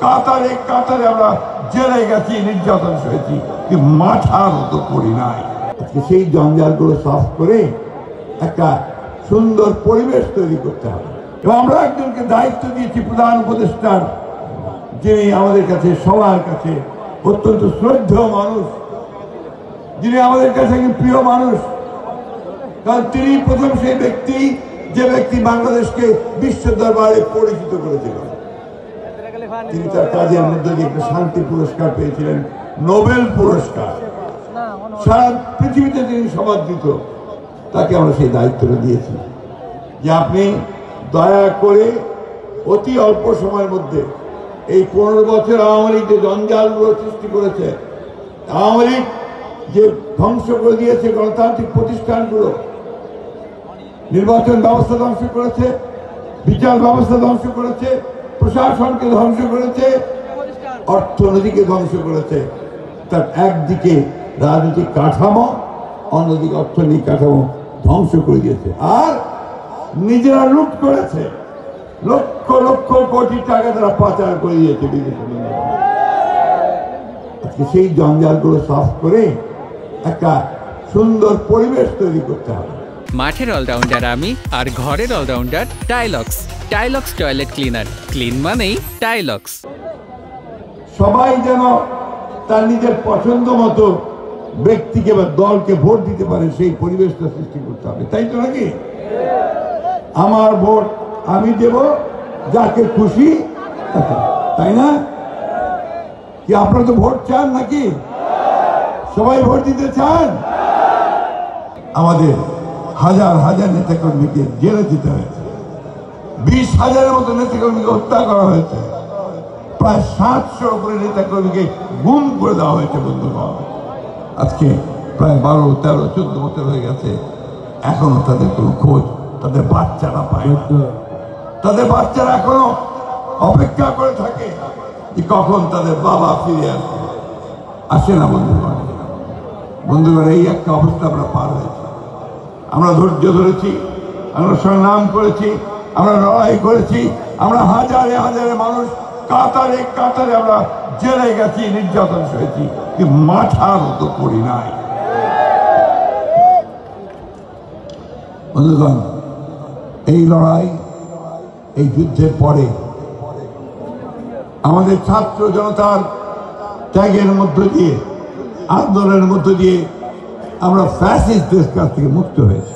কাতারে কাতারে আমরা জেলে গেছি, নির্যাতন সয়েছি, কিন্তু মাথার মতো করি নাই। সেই জঞ্জালগুলো সলভ করে একটা সুন্দর পরিবেশ তৈরি করতে হবে। এবং আমরা একজনকে দায়িত্ব দিয়েছি প্রধান উপদেষ্টার, যিনি আমাদের কাছে সবার কাছে অত্যন্ত শ্রদ্ধেয় মানুষ, যিনি আমাদের কাছে একজন প্রিয় মানুষ, কারণ তিনি প্রথম সেই ব্যক্তি যে ব্যক্তি বাংলাদেশকে বিশ্ব দরবারে পরিচিত করেছিল। তিনি তার কাজের মধ্যে দিয়ে একটা শান্তি পুরস্কার পেয়েছিলেন, নোবেল পুরস্কার, সারা পৃথিবীতে তিনি সমাদৃত। তাকে আমরা সেই দায়িত্বটা দিয়েছি যে আপনি দয়া করে অতি অল্প সময়ের মধ্যে এই 15 বছর আওয়ামী লীগ যে জঞ্জালগুলো সৃষ্টি করেছে, আওয়ামী লীগ যে ধ্বংস করে দিয়েছে গণতান্ত্রিক প্রতিষ্ঠানগুলো, নির্বাচন ব্যবস্থা ধ্বংস করেছে, বিচার ব্যবস্থা ধ্বংস করেছে, প্রশাসনকে ধ্বংস করেছে, অর্থনীতিকে ধ্বংস করেছে। তার একদিকে রাজনৈতিক কাঠামো, অন্যদিকে অর্থনৈতিক কাঠামো ধ্বংস করে দিয়েছে। আর নিজেরা লুট করেছে, লক্ষ লক্ষ কোটি টাকা তারা পাচার করে দিয়েছে বিদেশে। আজকে সেই জঞ্জালগুলো সলভ করে একটা সুন্দর পরিবেশ তৈরি করতে হবে। মাঠের অলরাউন্ডার আমি, আর ঘরের allrounder Tilex. Tilex toilet cleaner, clean মানেই টাইলক্স। সবাই যেন তার নিজের পছন্দ মতো ব্যক্তিকে বা দলকে ভোট দিতে পারে, সেই পরিবেশটা সৃষ্টি করতে হবে, তাই তো নাকি? আমার ভোট আমি দেব যাকে খুশি, তাই না? কি আপনারা তো ভোট চান নাকি? সবাই ভোট দিতে চান? আমাদের হাজার হাজার নেতাকর্মীকে জেলে দিতে হয়েছে, 20,000-এর মতো নেতাকর্মীকে হত্যা করা হয়েছে, প্রায় 700 উপরে নেতাকর্মীকে গুম করে দেওয়া হয়েছে। বন্ধুগণ, আজকে প্রায় 12, 13, 14 বছর হয়ে গেছে, এখনো তাদের কোনো খোঁজ তাদের বাচ্চারা পায় না। তাদের বাচ্চারা এখনো অপেক্ষা করে থাকে যে কখন তাদের বাবা ফিরে আসে, আসে না। বন্ধুগণ, এই একটা অবস্থা আমরা পার হয়েছি। আমরা ধৈর্য ধরেছি, আমরা সংগ্রাম করেছি, আমরা লড়াই করেছি, আমরা হাজারে হাজারে মানুষ কাতারে কাতারে আমরা জেলে গেছি, নির্যাতন সয়েছি, কিন্তু মাথার মতো করি নাই। বন্ধুগণ, এই লড়াই, এই যুদ্ধের পরে আমাদের ছাত্র জনতার ত্যাগের মধ্য দিয়ে, আন্দোলনের মধ্য দিয়ে আমরা ফ্যাসিস্টদের কাছ থেকে মুক্ত হয়েছি।